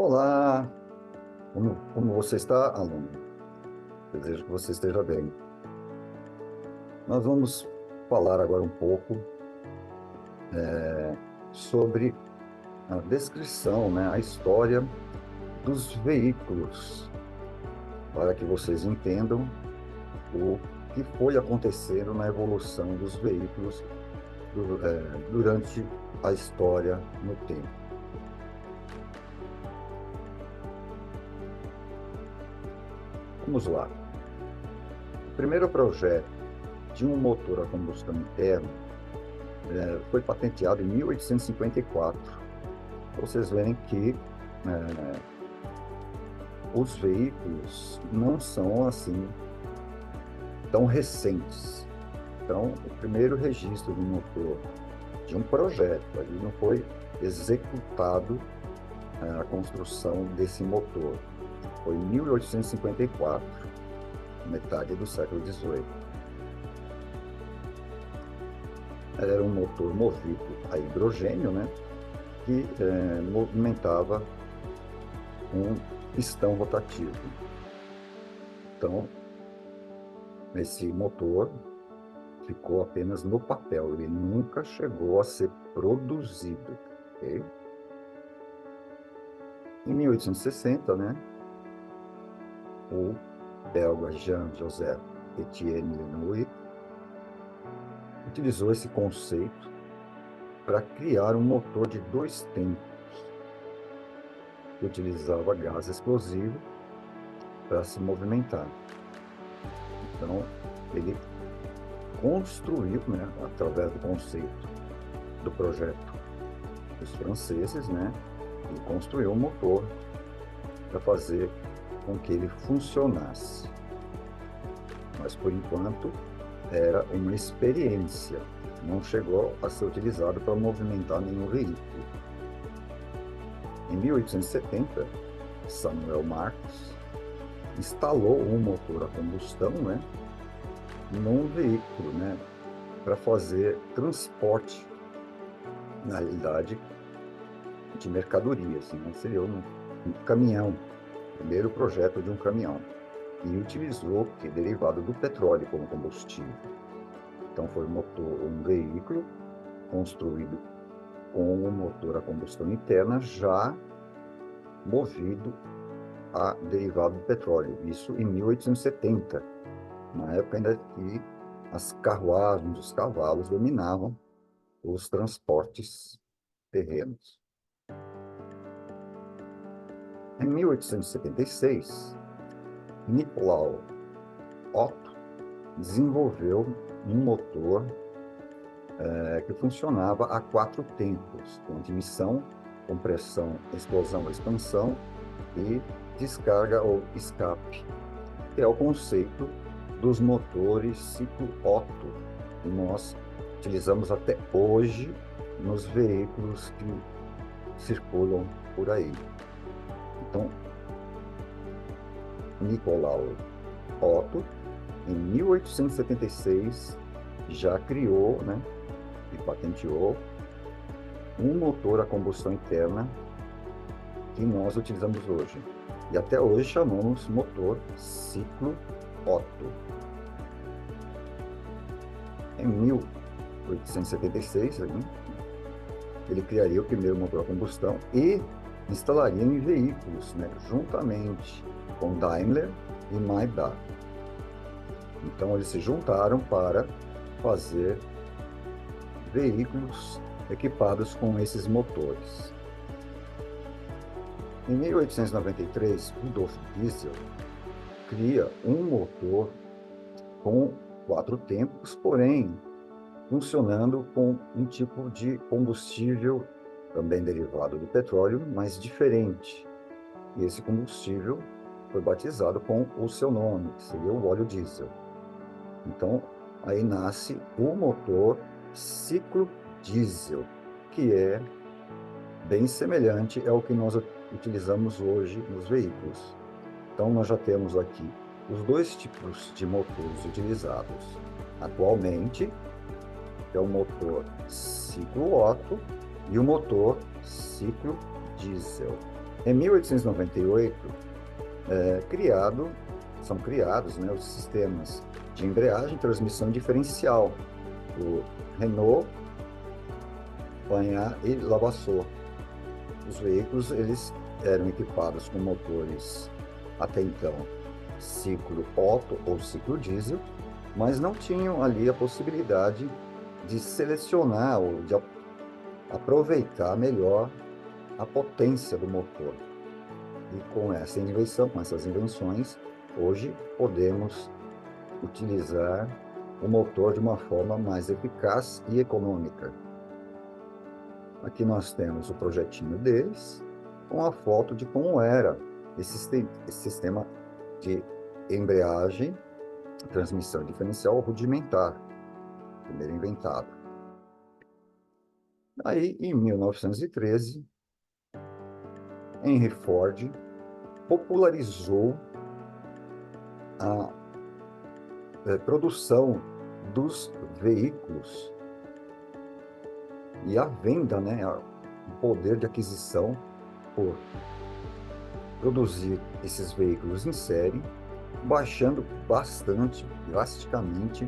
Olá, como você está, aluno? Desejo que você esteja bem. Nós vamos falar agora um pouco sobre a descrição, né, a história dos veículos, para que vocês entendam o que foi acontecendo na evolução dos veículos durante a história no tempo. Vamos lá. O primeiro projeto de um motor a combustão interna foi patenteado em 1854. Vocês verem que os veículos não são assim tão recentes. Então, o primeiro registro de motor de um projeto, ali não foi executado a construção desse motor. Foi em 1854, metade do século XVIII. Era um motor movido a hidrogênio, né, que movimentava um pistão rotativo. Então, esse motor ficou apenas no papel, ele nunca chegou a ser produzido. Okay? Em 1860, né, o belga Jean-Joseph Etienne Lenouille utilizou esse conceito para criar um motor de 2 tempos, que utilizava gás explosivo para se movimentar. Então, ele construiu, né, através do conceito do projeto dos franceses, né, ele construiu um motor para fazer com que ele funcionasse. Mas, por enquanto, era uma experiência, não chegou a ser utilizado para movimentar nenhum veículo. Em 1870, Samuel Marcos instalou um motor a combustão, né, num veículo, né, para fazer transporte, na realidade, de mercadorias, né, seria um caminhão, primeiro projeto de um caminhão, e utilizou o derivado do petróleo como combustível. Então foi um veículo construído com um motor a combustão interna já movido a derivado do petróleo, isso em 1870, na época ainda que as carruagens, os cavalos dominavam os transportes terrenos. Em 1876, Nicolau Otto desenvolveu um motor que funcionava a 4 tempos, com admissão, compressão, explosão, expansão e descarga ou escape, que é o conceito dos motores ciclo Otto, que nós utilizamos até hoje nos veículos que circulam por aí. Então, Nicolau Otto, em 1876, já criou, né, e patenteou um motor a combustão interna que nós utilizamos hoje. E até hoje chamamos motor ciclo Otto. Em 1876, ele criaria o primeiro motor a combustão e instalaria em veículos, né, juntamente com Daimler e Maybach. Então, eles se juntaram para fazer veículos equipados com esses motores. Em 1893, Rudolf Diesel cria um motor com 4 tempos, porém funcionando com um tipo de combustível também derivado do petróleo, mas diferente. E esse combustível foi batizado com o seu nome, que seria o óleo diesel. Então, aí nasce o motor ciclo diesel, que é bem semelhante ao que nós utilizamos hoje nos veículos. Então, nós já temos aqui os 2 tipos de motores utilizados atualmente, que é o motor ciclo Otto e o motor ciclo diesel. Em 1898, são criados, né, os sistemas de embreagem e transmissão diferencial, o Renault, Panhard e Levasseur. Os veículos eles eram equipados com motores até então ciclo Otto ou ciclo diesel, mas não tinham ali a possibilidade de selecionar ou de aproveitar melhor a potência do motor. E com essas invenções, hoje podemos utilizar o motor de uma forma mais eficaz e econômica. Aqui nós temos o projetinho deles, com a foto de como era esse sistema de embreagem, transmissão diferencial rudimentar, primeiro inventado. Aí, em 1913, Henry Ford popularizou a produção dos veículos e a venda, né, o poder de aquisição por produzir esses veículos em série, baixando bastante, drasticamente,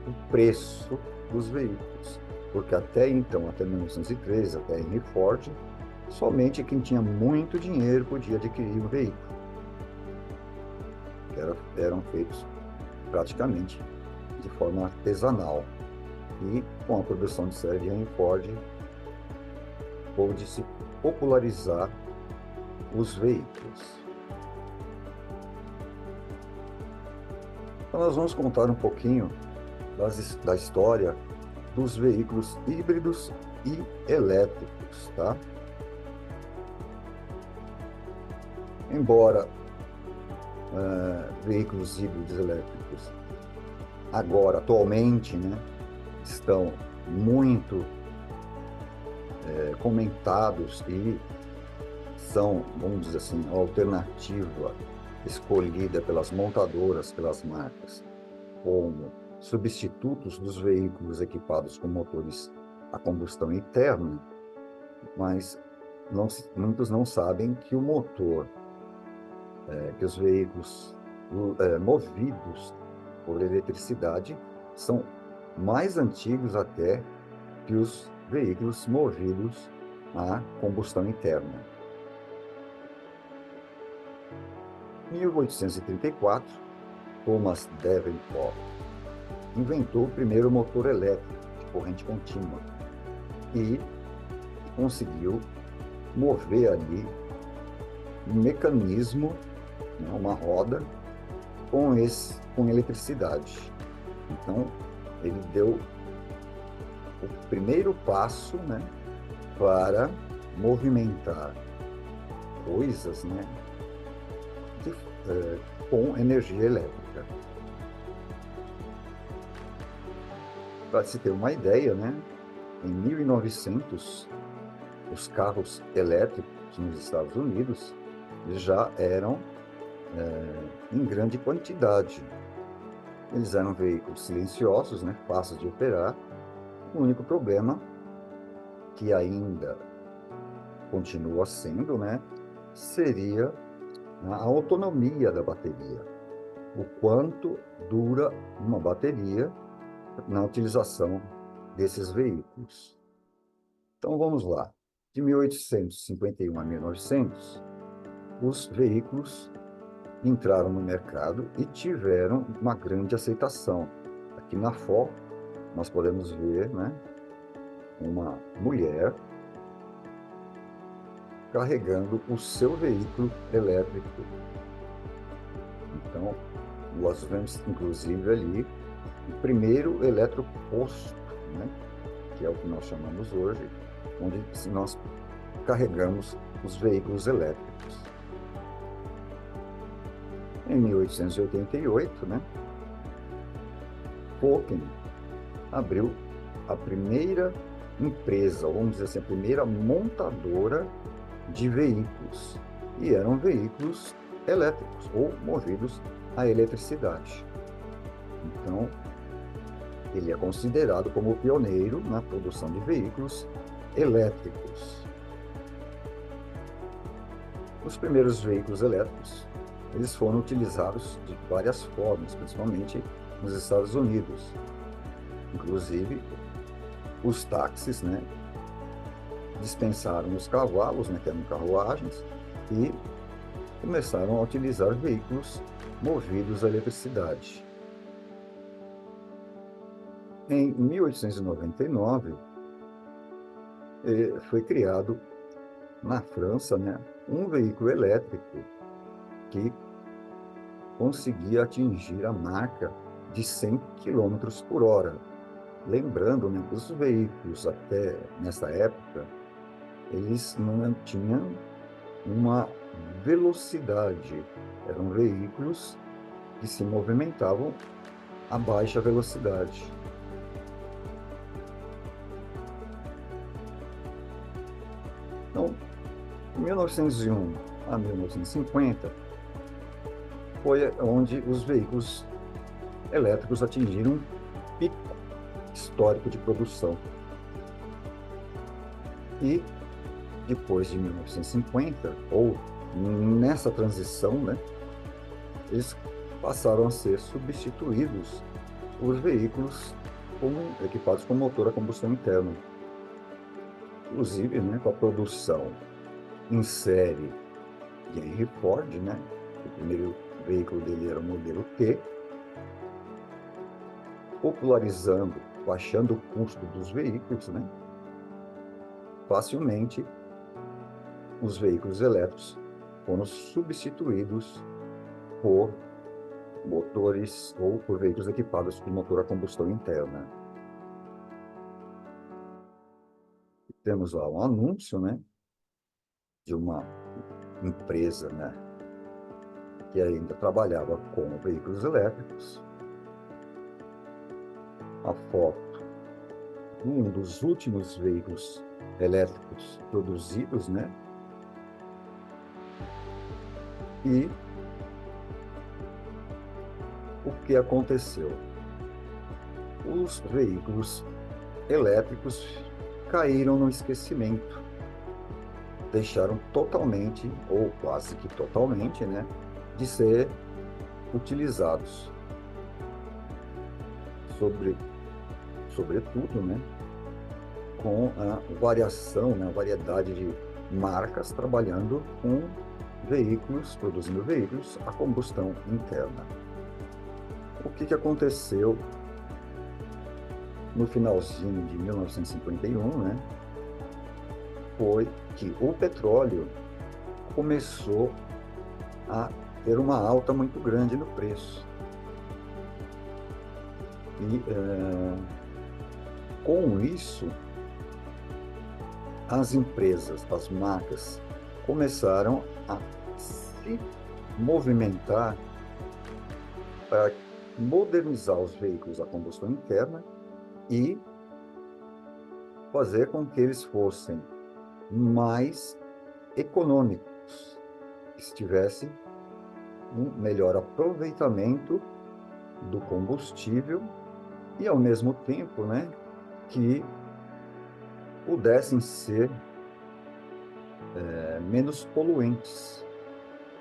o preço dos veículos. Porque até então, até 1913, até Henry Ford, somente quem tinha muito dinheiro podia adquirir um veículo. Eram feitos praticamente de forma artesanal. E com a produção de série de Henry Ford, pôde se popularizar os veículos. Então, nós vamos contar um pouquinho da história dos veículos híbridos e elétricos, tá? Embora veículos híbridos elétricos agora, atualmente, né, estão muito comentados e são, vamos dizer assim, a alternativa escolhida pelas montadoras, pelas marcas, como substitutos dos veículos equipados com motores a combustão interna, mas muitos não sabem que o motor, que os veículos movidos por eletricidade são mais antigos até que os veículos movidos a combustão interna. Em 1834, Thomas Davenport inventou o primeiro motor elétrico de corrente contínua e conseguiu mover ali um mecanismo, né, uma roda, com eletricidade. Então, ele deu o primeiro passo, né, para movimentar coisas, né, com energia elétrica. Para se ter uma ideia, né, em 1900, os carros elétricos nos Estados Unidos já eram em grande quantidade. Eles eram veículos silenciosos, né, fáceis de operar. O único problema, que ainda continua sendo, né, seria a autonomia da bateria. O quanto dura uma bateria na utilização desses veículos. Então vamos lá. De 1851 a 1900, os veículos entraram no mercado e tiveram uma grande aceitação. Aqui na foto, nós podemos ver, né, uma mulher carregando o seu veículo elétrico. Então, nós vemos, inclusive, ali o primeiro eletroposto, né, que é o que nós chamamos hoje, onde nós carregamos os veículos elétricos. Em 1888, né, Volkswagen abriu a primeira empresa, vamos dizer assim, a primeira montadora de veículos. E eram veículos elétricos ou movidos a eletricidade. Então, ele é considerado como o pioneiro na produção de veículos elétricos. Os primeiros veículos elétricos, eles foram utilizados de várias formas, principalmente nos Estados Unidos. Inclusive, os táxis, né, dispensaram os cavalos, né, que eram carruagens, e começaram a utilizar veículos movidos a eletricidade. Em 1899, foi criado na França, né, um veículo elétrico que conseguia atingir a marca de 100 quilômetros por hora. Lembrando, né, que os veículos até nessa época, eles não tinham uma velocidade, eram veículos que se movimentavam a baixa velocidade. Então, de 1901 a 1950, foi onde os veículos elétricos atingiram um pico histórico de produção. E depois de 1950, ou nessa transição, né, eles passaram a ser substituídos por veículos equipados com motor a combustão interna. Inclusive, né, com a produção em série de Henry Ford, né, o primeiro veículo dele era o modelo T, popularizando, baixando o custo dos veículos, né, facilmente os veículos elétricos foram substituídos por motores ou por veículos equipados com motor a combustão interna. Temos lá um anúncio, né, de uma empresa, né, que ainda trabalhava com veículos elétricos. A foto de um dos últimos veículos elétricos produzidos, né, e o que aconteceu? Os veículos elétricos caíram no esquecimento, deixaram totalmente, ou quase que totalmente, né, de ser utilizados. Sobretudo, né, com a variação, né, a variedade de marcas trabalhando com veículos, produzindo veículos a combustão interna. O que aconteceu no finalzinho de 1951, né, foi que o petróleo começou a ter uma alta muito grande no preço. E com isso, as empresas, as marcas, começaram a se movimentar para modernizar os veículos a combustão interna e fazer com que eles fossem mais econômicos, que tivessem um melhor aproveitamento do combustível e, ao mesmo tempo, né, que pudessem ser menos poluentes.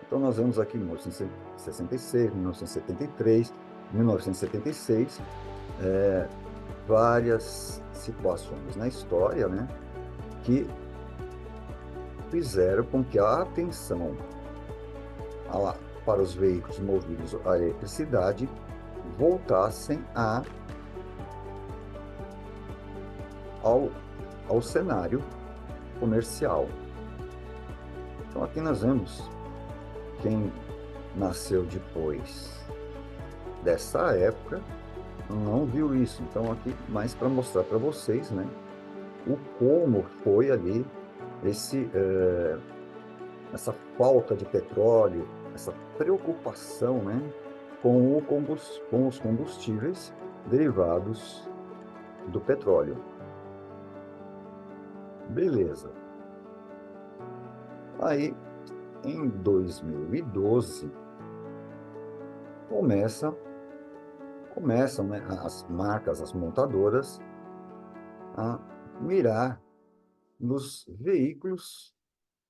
Então, nós vemos aqui em 1966, 1973, 1976, várias situações na história, né, que fizeram com que a atenção para os veículos movidos à eletricidade voltassem ao cenário comercial. Então, aqui nós vemos quem nasceu depois dessa época não viu isso. Então, aqui mais para mostrar para vocês, né, o como foi ali essa falta de petróleo, essa preocupação, né, com os combustíveis derivados do petróleo. Beleza. Aí, em 2012, começam, né, as marcas, as montadoras, a mirar nos veículos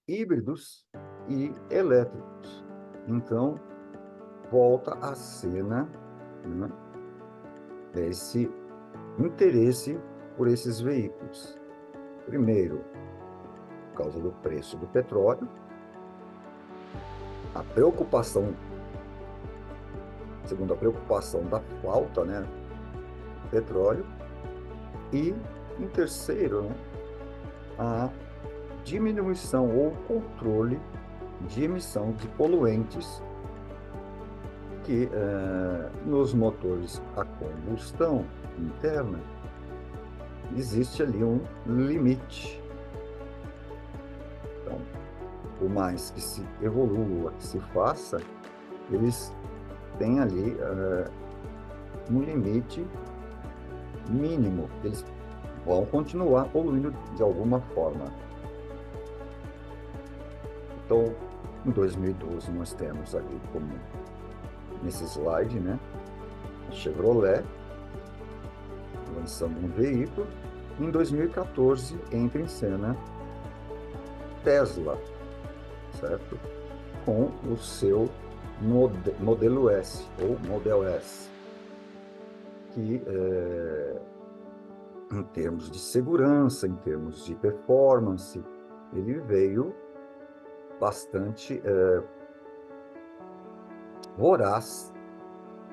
híbridos e elétricos. Então, volta à cena, né, esse interesse por esses veículos. Primeiro, por causa do preço do petróleo, a preocupação, segundo a preocupação da falta, né, do petróleo, e, em terceiro, né, a diminuição ou controle de emissão de poluentes que nos motores a combustão interna existe ali um limite. Então, por mais que se evolua, que se faça, eles têm ali um limite mínimo. Eles vão continuar poluindo de alguma forma. Então, em 2012, nós temos ali, como nesse slide, né, a Chevrolet lançando um veículo. Em 2014, entra em cena Tesla, certo? Com o seu Modelo S, ou Model S, que em termos de segurança, em termos de performance, ele veio bastante voraz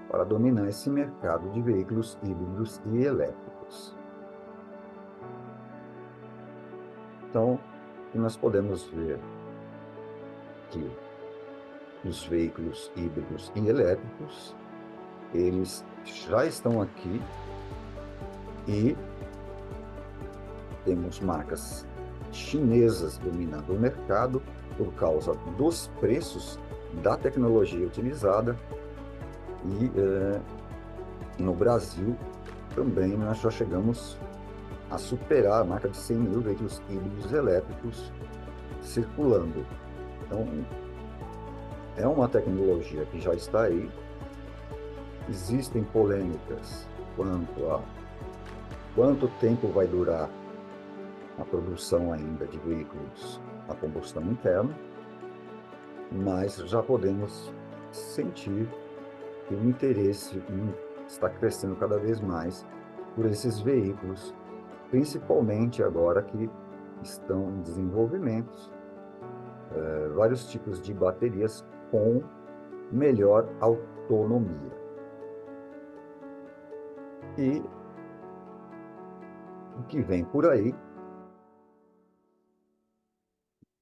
para dominar esse mercado de veículos híbridos e elétricos. Então, nós podemos ver que os veículos híbridos e elétricos, eles já estão aqui e temos marcas chinesas dominando o mercado por causa dos preços da tecnologia utilizada. E no Brasil também nós já chegamos a superar a marca de 100 mil veículos híbridos elétricos circulando. Então, é uma tecnologia que já está aí. Existem polêmicas quanto a quanto tempo vai durar a produção ainda de veículos a combustão interna, mas já podemos sentir que o interesse está crescendo cada vez mais por esses veículos, principalmente agora que estão em desenvolvimento vários tipos de baterias com melhor autonomia. E o que vem por aí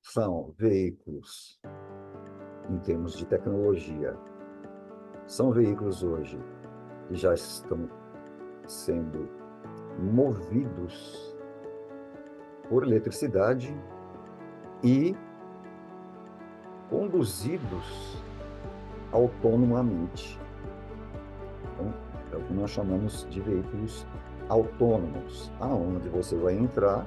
são veículos, em termos de tecnologia, são veículos hoje que já estão sendo movidos por eletricidade e conduzidos autonomamente. Então, é o que nós chamamos de veículos autônomos, aonde você vai entrar,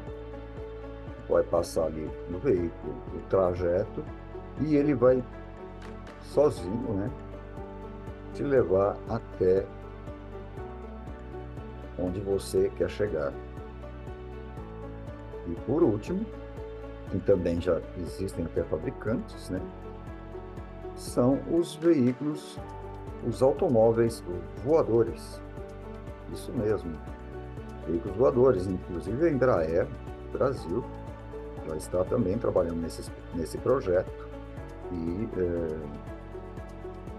vai passar ali no veículo o trajeto e ele vai sozinho, né, te levar até onde você quer chegar. E por último, que também já existem até fabricantes, né, são os veículos, os automóveis voadores. Isso mesmo, veículos voadores. Inclusive a Embraer Brasil já está também trabalhando nesse projeto e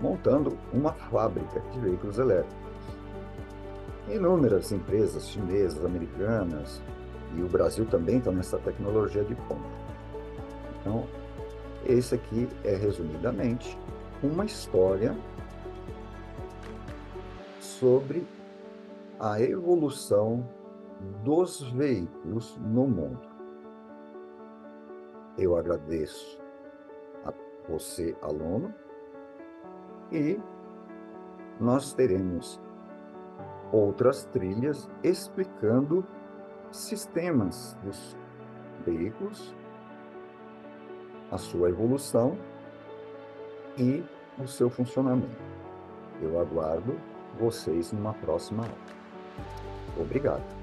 montando uma fábrica de veículos elétricos. Inúmeras empresas chinesas, americanas, e o Brasil também está nessa tecnologia de ponta. Então, esse aqui é, resumidamente, uma história sobre a evolução dos veículos no mundo. Eu agradeço a você, aluno, e nós teremos outras trilhas explicando sistemas dos veículos, a sua evolução e o seu funcionamento. Eu aguardo vocês numa próxima aula. Obrigado.